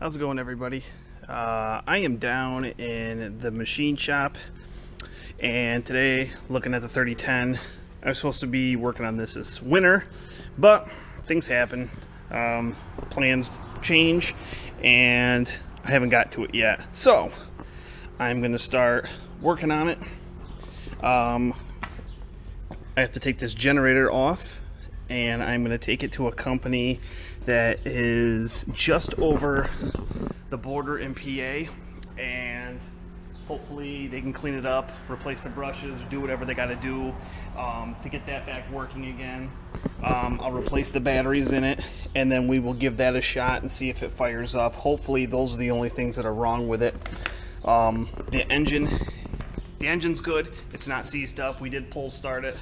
How's it going, everybody? I am down in the machine shop, and today, looking at the 3010, I was supposed to be working on this winter, but things happen, plans change, and I haven't got to it yet. So I'm going to start working on it. I have to take this generator off, and I'm going to take it to a company that is just over the border in PA, and hopefully they can clean it up, replace the brushes, do whatever they got to do to get that back working again. I'll replace the batteries in it, and then we will give that a shot and see if it fires up. Hopefully those are the only things that are wrong with it. The engine's good. It's not seized up. We did pull start it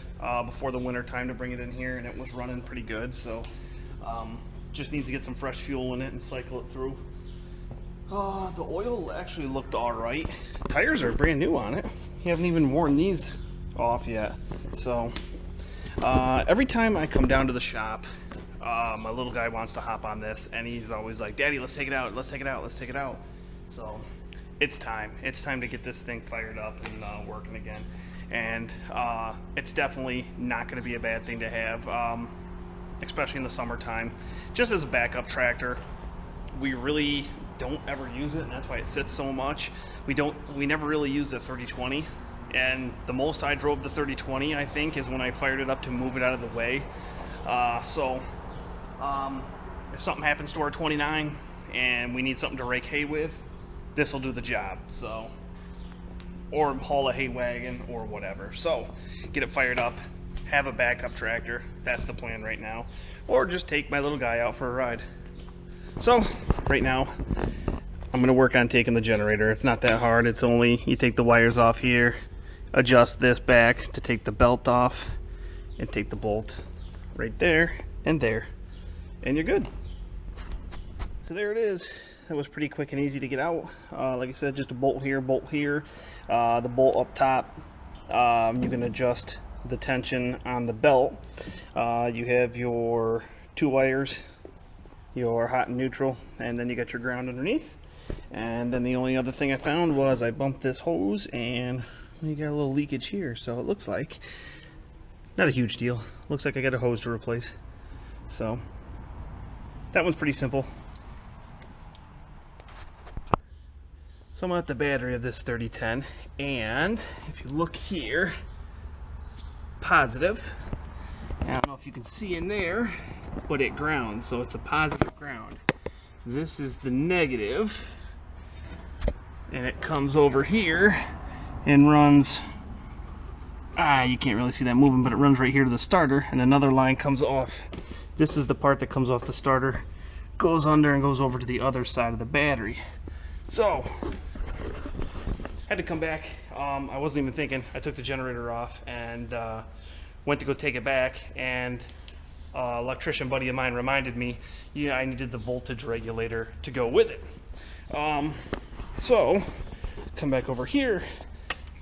before the winter time to bring it in here, and it was running pretty good. So just needs to get some fresh fuel in it and cycle it through. The oil actually looked all right. Tires are brand new on it. You haven't even worn these off yet. So every time I come down to the shop, my little guy wants to hop on this, and he's always like, "Daddy, let's take it out. Let's take it out. Let's take it out." So it's time. It's time to get this thing fired up and working again. And it's definitely not going to be a bad thing to have, especially in the summertime. Just as a backup tractor, we really don't ever use it, and that's why it sits so much. We never really use the 3020, and the most I drove the 3020, I think, is when I fired it up to move it out of the way. If something happens to our 29 and we need something to rake hay with, this will do the job. So, or haul a hay wagon or whatever. So get it fired up, have a backup tractor. That's the plan right now. Or just take my little guy out for a ride. So right now I'm going to work on taking the generator. It's not that hard. It's only, you take the wires off here, adjust this back to take the belt off, and take the bolt right there, and you're good. So there it is. That was pretty quick and easy to get out. Like I said, just a bolt here, the bolt up top. You can adjust the tension on the belt. You have your two wires, your hot and neutral, and then you got your ground underneath. And then the only other thing I found was I bumped this hose, and you got a little leakage here. So it looks like not a huge deal. Looks like I got a hose to replace. So that one's pretty simple. So I'm at the battery of this 3010, and if you look here, positive. I don't know if you can see in there, but it grounds, so it's a positive ground. This is the negative, and it comes over here and runs, you can't really see that moving, but it runs right here to the starter, and another line comes off. This is the part that comes off the starter, goes under and goes over to the other side of the battery. So had to come back. I wasn't even thinking. I took the generator off and went to go take it back, and electrician buddy of mine reminded me, yeah, I needed the voltage regulator to go with it. So come back over here,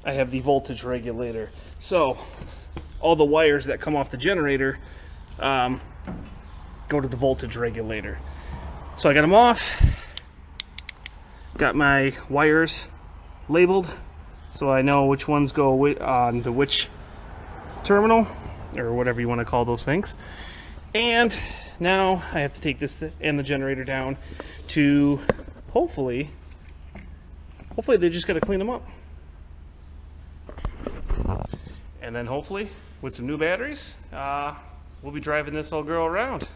I have the voltage regulator. So all the wires that come off the generator go to the voltage regulator. So I got them off, got my wires labeled so I know which ones go on to which terminal, or whatever you want to call those things. And now I have to take this and the generator down to hopefully they just got to clean them up, and then hopefully with some new batteries we'll be driving this old girl around.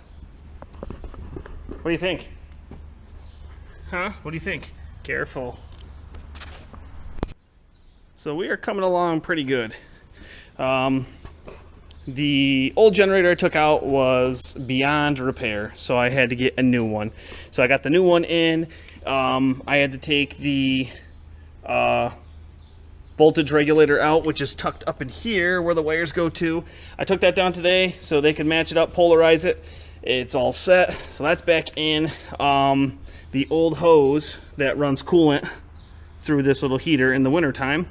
What do you think? Huh? What do you think? Careful. So we are coming along pretty good. The old generator I took out was beyond repair, so I had to get a new one. So I got the new one in. I had to take the voltage regulator out, which is tucked up in here where the wires go to. I took that down today so they could match it up, polarize it. It's all set, so that's back in. The old hose that runs coolant through this little heater in the wintertime,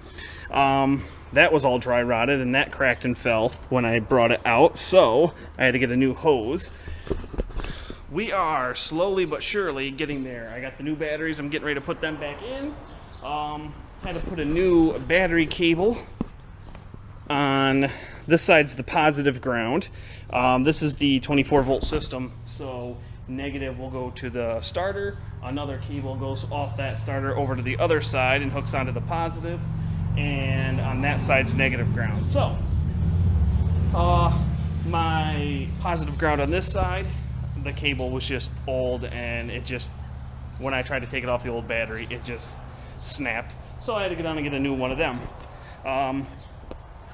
that was all dry rotted, and that cracked and fell when I brought it out, so I had to get a new hose. we are slowly but surely getting there. I got the new batteries. I'm getting ready to put them back in. Had to put a new battery cable on this side's the positive ground. This is the 24 volt system, so negative will go to the starter. Another cable goes off that starter over to the other side and hooks onto the positive, and on that side's negative ground. So my positive ground on this side, the cable was just old, and it just, when I tried to take it off the old battery, it just snapped. So I had to get on and get a new one of them.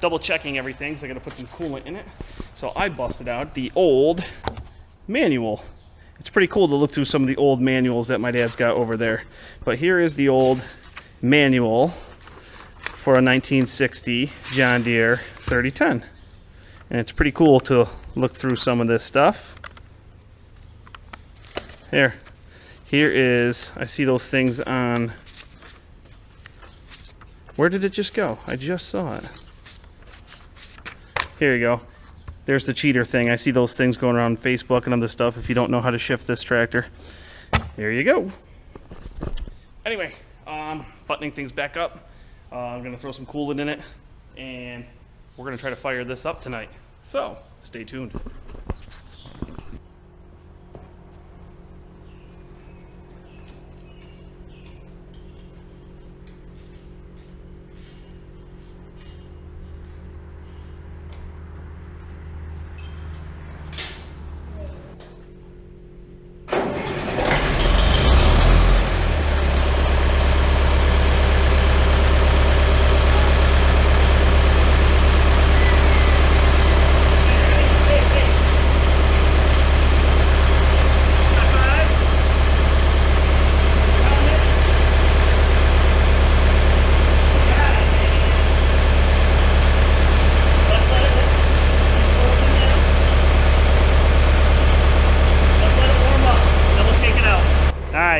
Double checking everything because I got to put some coolant in it. So I busted out the old manual. It's pretty cool to look through some of the old manuals that my dad's got over there. But here is the old manual for a 1960 John Deere 3010. And it's pretty cool to look through some of this stuff. Here is, I see those things on, where did it just go? I just saw it. Here you go. There's the cheater thing. I see those things going around Facebook and other stuff if you don't know how to shift this tractor. There you go. Anyway, buttoning things back up. I'm going to throw some coolant in it, and we're going to try to fire this up tonight. So, stay tuned.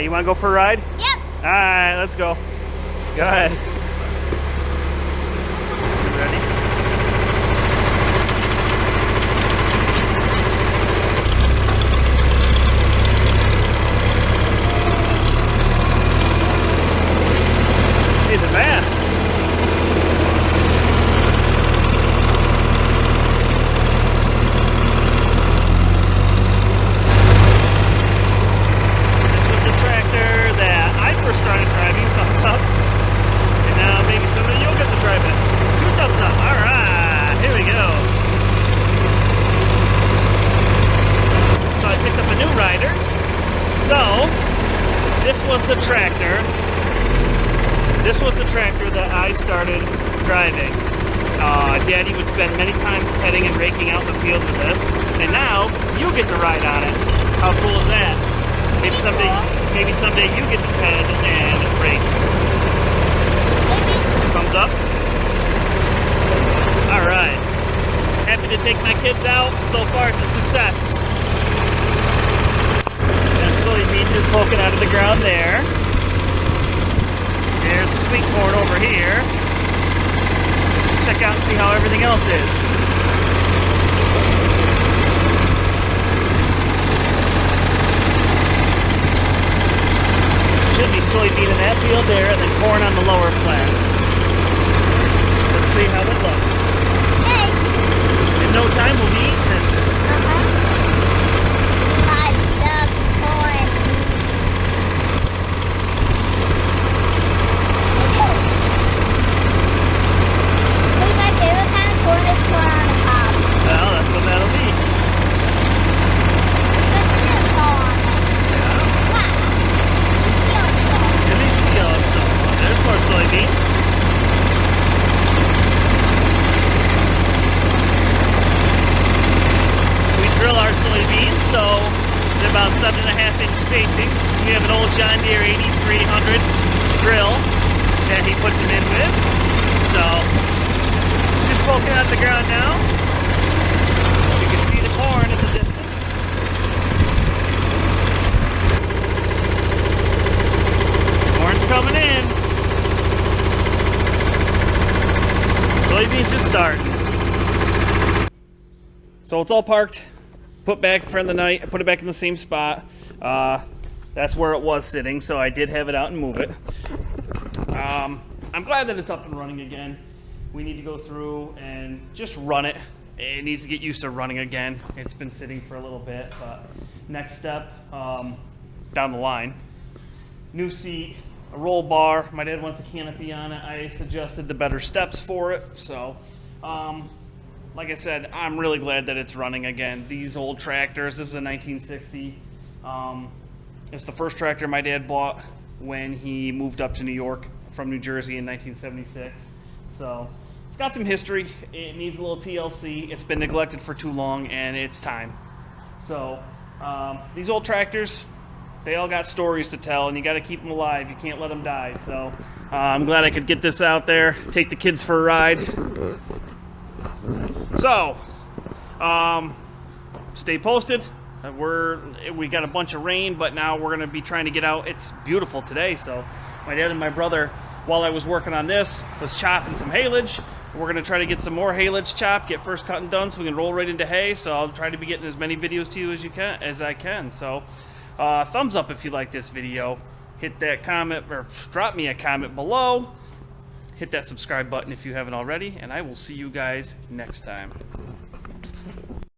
You want to go for a ride? Yep. All right, let's go. Go ahead. You ready? He's a man. This was the tractor that I started driving. Daddy would spend many times tedding and raking out the field with this, and now you get to ride on it. How cool is that? Maybe someday you get to ted and rake. Thumbs up. All right. Happy to take my kids out. So far, it's a success. There's soybeans just poking out of the ground there. There's sweet corn over here. Check out and see how everything else is. Should be soybean in that field there, and then corn on the lower flat. Let's see how it looks. Hey. In no time we'll be eating this. I love corn. My favorite kind of corn is corn on the cob. Well, that's what that'll be. This is corn. Yeah. Wow. Yellow. At least the yellow stuff. There's more soybean. We drill our soybeans, so they're about 7.5-inch spacing. We have an old John Deere 8300 drill that he puts them in with. So, just poking out the ground now. You can see the corn in the distance. Corn's coming in. Soybeans just starting. So it's all parked put back for the night. I put it back in the same spot. That's where it was sitting, so I did have it out and move it. I'm glad that it's up and running again. We need to go through and just run it. It needs to get used to running again. It's been sitting for a little bit, but next step down the line. New seat, a roll bar. My dad wants a canopy on it. I suggested the better steps for it. So, like I said, I'm really glad that it's running again. These old tractors, this is a 1960. It's the first tractor my dad bought when he moved up to New York from New Jersey in 1976. So it's got some history. It needs a little TLC. It's been neglected for too long, and it's time. So these old tractors, they all got stories to tell, and you got to keep them alive. You can't let them die. So I'm glad I could get this out there, take the kids for a ride. So stay posted. We got a bunch of rain, but now we're going to be trying to get out. It's beautiful today, so my dad and my brother, while I was working on this, was chopping some haylage. We're going to try to get some more haylage chopped, get first cutting done so we can roll right into hay. So I'll try to be getting as many videos to you as I can. So thumbs up if you like this video. Hit that comment, or drop me a comment below. Hit that subscribe button if you haven't already, and I will see you guys next time.